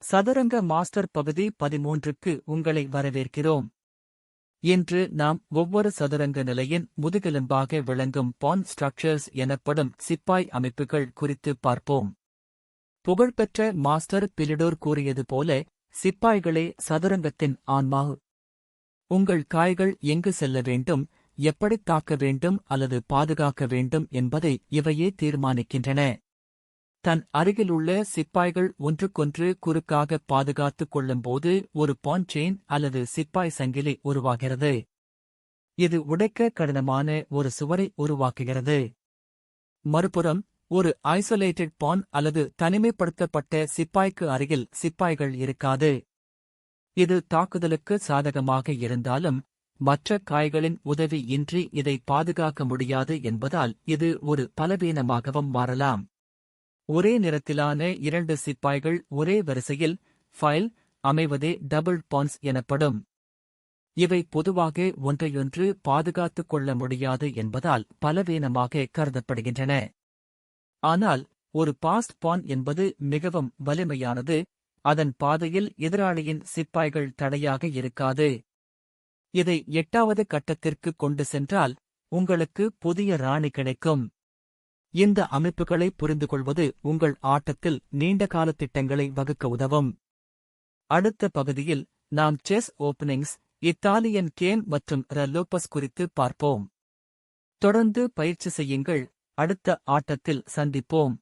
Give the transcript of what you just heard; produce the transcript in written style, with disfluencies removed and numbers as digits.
சதுரங்க மாஸ்டர் பகுதி 13க்கு உங்களை வரவேற்கிறோம். இன்று நாம் ஒவ்வொரு சதுரங்க நிலையின் முதுகெலும்பாக விளங்கும் பான் ஸ்ட்ரக்சர்ஸ் எனப்படும் சிப்பாய் அமைப்புகள் குறித்து பார்ப்போம். புகழ்பெற்ற மாஸ்டர் பிலிடோர் கூறியது போல, சிப்பாய்களே சதுரங்கத்தின் ஆன்மா. உங்கள் காய்கள் எங்கு செல்ல வேண்டும், எப்படித் தாக்க வேண்டும் அல்லது பாதுகாக்க வேண்டும் என்பதை இவையே தீர்மானிக்கின்றன. தன் அருகிலுள்ள சிப்பாய்கள் ஒன்றுக்கொன்று குறுக்காக பாதுகாத்துக் கொள்ளும்போது ஒரு பான் செயின் அல்லது சிப்பாய் சங்கிலி உருவாகிறது. இது உடைக்க கடினமான ஒரு சுவரை உருவாக்குகிறது. மறுபுறம், ஒரு ஐசோலேட்டட் பான் அல்லது தனிமைப்படுத்தப்பட்ட சிப்பாய்க்கு அருகில் சிப்பாய்கள் இருக்காது. இது தாக்குதலுக்கு சாதகமாக இருந்தாலும், மற்ற காய்களின் உதவி இன்றி இதை பாதுகாக்க முடியாது என்பதால் இது ஒரு பலவீனமாகவும் மாறலாம். ஒரே நிறத்திலான இரண்டு சிப்பாய்கள் ஒரே வரிசையில் ஃபைல் அமைவதே டபுள் பான்ஸ் எனப்படும். இவை பொதுவாக ஒன்றையொன்று பாதுகாத்துக் கொள்ள முடியாது என்பதால் பலவீனமாக கருதப்படுகின்றன. ஆனால் ஒரு பாஸ்ட் பான் என்பது மிகவும் வலிமையானது. அதன் பாதையில் எதிராளியின் சிப்பாய்கள் தடையாக இருக்காது. இதை 8வது கட்டத்திற்கு கொண்டு சென்றால் உங்களுக்கு புதிய ராணி கிடைக்கும். இந்த அமைப்புகளை புரிந்துகொள்வது உங்கள் ஆட்டத்தில் நீண்டகால திட்டங்களை வகுக்க உதவும். அடுத்த பகுதியில் நாம் செஸ் ஓப்பனிங்ஸ், இத்தாலியன் கேம் மற்றும் ர லோபஸ் குறித்து பார்ப்போம். தொடர்ந்து பயிற்சி செய்யுங்கள். அடுத்த ஆட்டத்தில் சந்திப்போம்.